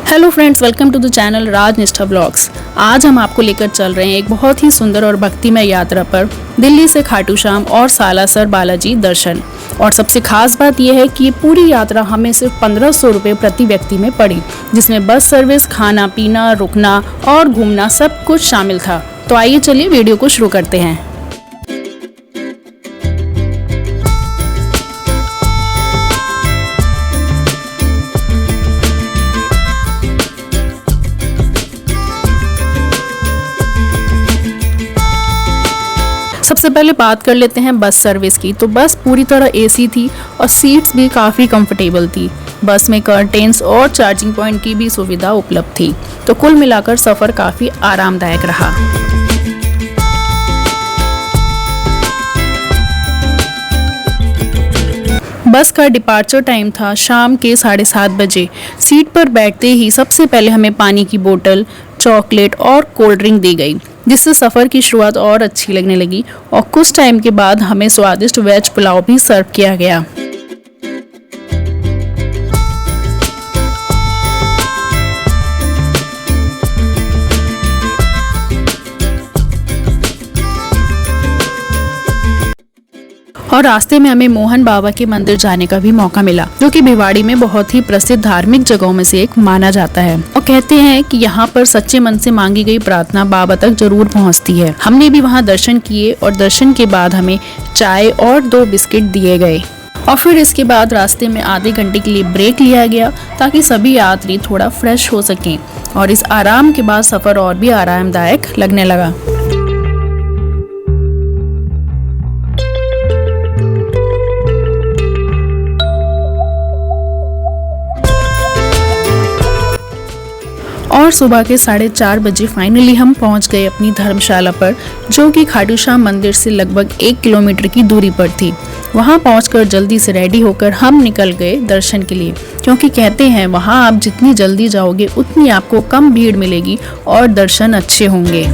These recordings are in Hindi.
Hello friends, welcome to the channel Raj Nishtha blogs. आज हम आपको लेकर चल रहे हैं एक बहुत ही सुंदर और भक्तिमय यात्रा पर, दिल्ली से खाटू श्याम और सालासर बालाजी दर्शन। और सबसे खास बात यह है कि ये पूरी यात्रा हमें सिर्फ 1500 रुपये प्रति व्यक्ति में पड़ी, जिसमें बस सर्विस, खाना पीना, रुकना और घूमना सब कुछ शामिल था। तो आइए चलिए वीडियो को शुरू करते हैं। सबसे पहले बात कर लेते हैं बस सर्विस की। तो बस पूरी तरह एसी थी और सीट्स भी काफ़ी कंफर्टेबल थी। बस में कर्टेन्स और चार्जिंग पॉइंट की भी सुविधा उपलब्ध थी। तो कुल मिलाकर सफ़र काफ़ी आरामदायक रहा। बस का डिपार्चर टाइम था शाम के 7:30 बजे। सीट पर बैठते ही सबसे पहले हमें पानी की बोतल, चॉकलेट और कोल्ड ड्रिंक दी गई, जिससे सफ़र की शुरुआत और अच्छी लगने लगी। और कुछ टाइम के बाद हमें स्वादिष्ट वेज पुलाव भी सर्व किया गया। और रास्ते में हमें मोहन बाबा के मंदिर जाने का भी मौका मिला, जो कि भिवाड़ी में बहुत ही प्रसिद्ध धार्मिक जगहों में से एक माना जाता है। और कहते हैं कि यहाँ पर सच्चे मन से मांगी गई प्रार्थना बाबा तक जरूर पहुँचती है। हमने भी वहाँ दर्शन किए और दर्शन के बाद हमें चाय और 2 बिस्किट दिए गए। और फिर इसके बाद रास्ते में आधे घंटे के लिए ब्रेक लिया गया, ताकि सभी यात्री थोड़ा फ्रेश हो सकें। और इस आराम के बाद सफर और भी आरामदायक लगने लगा। और सुबह के 4:30 बजे फाइनली हम पहुंच गए अपनी धर्मशाला पर, जो कि खाटू श्याम मंदिर से लगभग 1 किलोमीटर की दूरी पर थी। वहां पहुंचकर जल्दी से रेडी होकर हम निकल गए दर्शन के लिए, क्योंकि कहते हैं वहां आप जितनी जल्दी जाओगे उतनी आपको कम भीड़ मिलेगी और दर्शन अच्छे होंगे।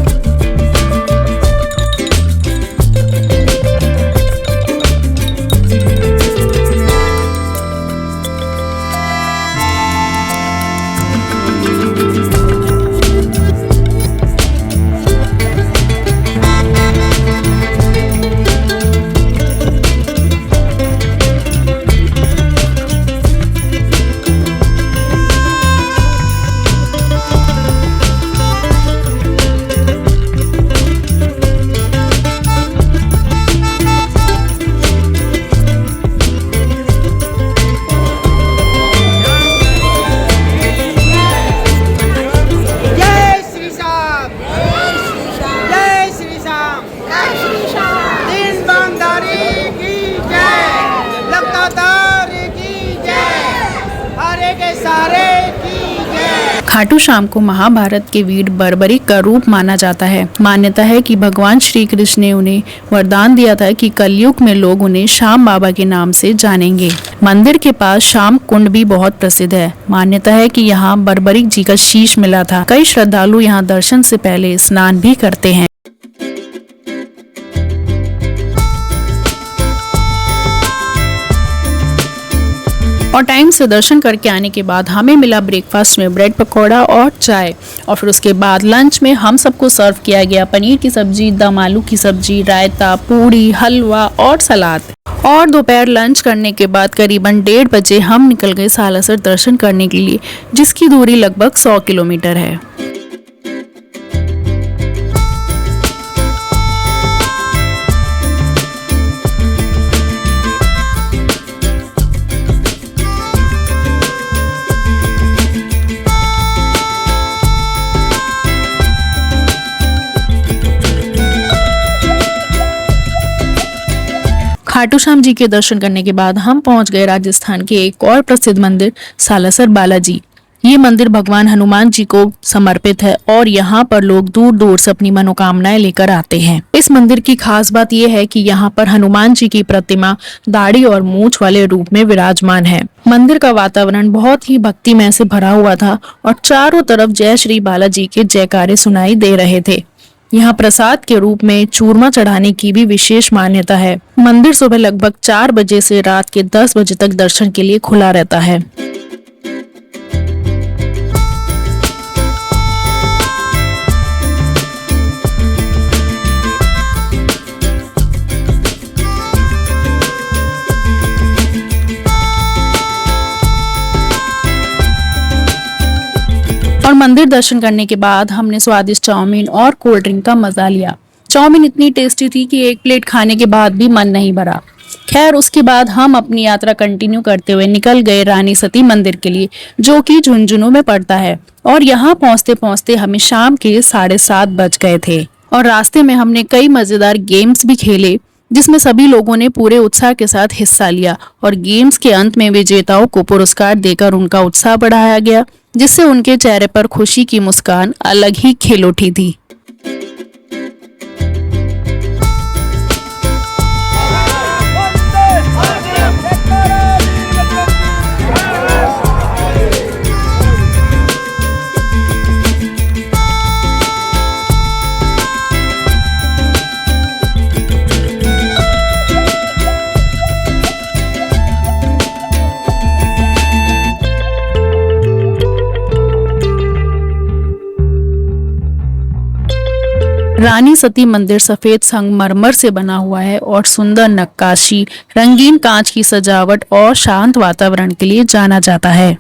खाटू श्याम को महाभारत के वीर बर्बरीक का रूप माना जाता है। मान्यता है कि भगवान श्री कृष्ण ने उन्हें वरदान दिया था कि कलयुग में लोग उन्हें श्याम बाबा के नाम से जानेंगे। मंदिर के पास श्याम कुंड भी बहुत प्रसिद्ध है। मान्यता है कि यहाँ बर्बरीक जी का शीश मिला था। कई श्रद्धालु यहाँ दर्शन से पहले स्नान भी करते हैं। और टाइम से दर्शन करके आने के बाद हमें मिला ब्रेकफास्ट में ब्रेड पकौड़ा और चाय। और फिर उसके बाद लंच में हम सबको सर्व किया गया पनीर की सब्जी, दम आलू की सब्जी, रायता, पूड़ी, हलवा और सलाद। और दोपहर लंच करने के बाद करीबन 1:30 बजे हम निकल गए सालासर दर्शन करने के लिए, जिसकी दूरी लगभग 100 किलोमीटर है। खाटू श्याम जी के दर्शन करने के बाद हम पहुंच गए राजस्थान के एक और प्रसिद्ध मंदिर सालासर बालाजी। ये मंदिर भगवान हनुमान जी को समर्पित है और यहाँ पर लोग दूर दूर से अपनी मनोकामनाएं लेकर आते हैं। इस मंदिर की खास बात यह है कि यहाँ पर हनुमान जी की प्रतिमा दाढ़ी और मूंछ वाले रूप में विराजमान है। मंदिर का वातावरण बहुत ही भक्तिमय से भरा हुआ था और चारों तरफ जय श्री बालाजी के जयकारे सुनाई दे रहे थे। यहाँ प्रसाद के रूप में चूरमा चढ़ाने की भी विशेष मान्यता है। मंदिर सुबह लगभग 4 बजे से रात के 10 बजे तक दर्शन के लिए खुला रहता है। और मंदिर दर्शन करने के बाद हमने स्वादिष्ट चाउमीन और कोल्ड ड्रिंक का मजा लिया। चाउमीन इतनी टेस्टी थी कि एक प्लेट खाने के बाद भी मन नहीं भरा। खैर, उसके बाद हम अपनी यात्रा कंटिन्यू करते हुए निकल गए रानी सती मंदिर के लिए, जो कि झुंझुनू में पड़ता है। और यहाँ पहुंचते पहुंचते हमें शाम के 7:30 बज गए थे। और रास्ते में हमने कई मजेदार गेम्स भी खेले, जिसमें सभी लोगों ने पूरे उत्साह के साथ हिस्सा लिया। और गेम्स के अंत में विजेताओं को पुरस्कार देकर उनका उत्साह बढ़ाया गया, जिससे उनके चेहरे पर खुशी की मुस्कान अलग ही खिल उठी थी। रानी सती मंदिर सफेद संगमरमर से बना हुआ है और सुंदर नक्काशी, रंगीन कांच की सजावट और शांत वातावरण के लिए जाना जाता है।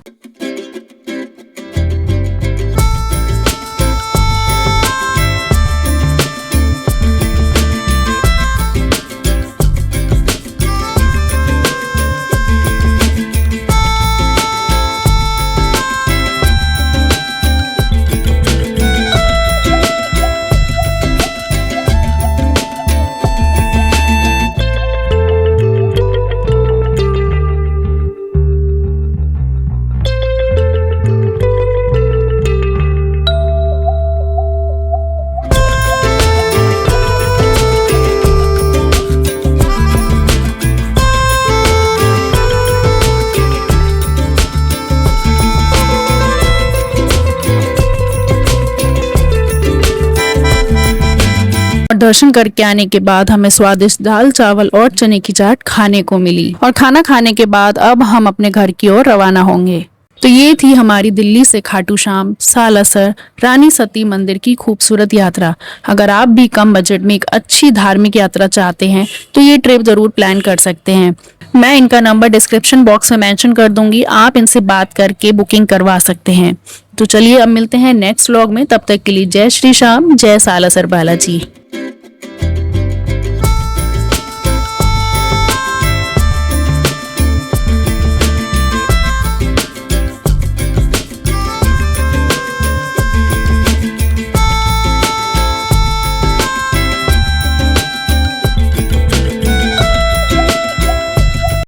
दर्शन करके आने के बाद हमें स्वादिष्ट दाल चावल और चने की चाट खाने को मिली। और खाना खाने के बाद अब हम अपने घर की ओर रवाना होंगे। तो ये थी हमारी दिल्ली से खाटू श्याम, सालासर, रानी सती मंदिर की खूबसूरत यात्रा। अगर आप भी कम बजट में एक अच्छी धार्मिक यात्रा चाहते हैं तो ये ट्रिप जरूर प्लान कर सकते हैं। मैं इनका नंबर डिस्क्रिप्शन बॉक्स में मेंशन कर दूंगी, आप इनसे बात करके बुकिंग करवा सकते हैं। तो चलिए अब मिलते हैं नेक्स्ट व्लॉग में, तब तक के लिए जय श्री श्याम, जय सालासर बालाजी।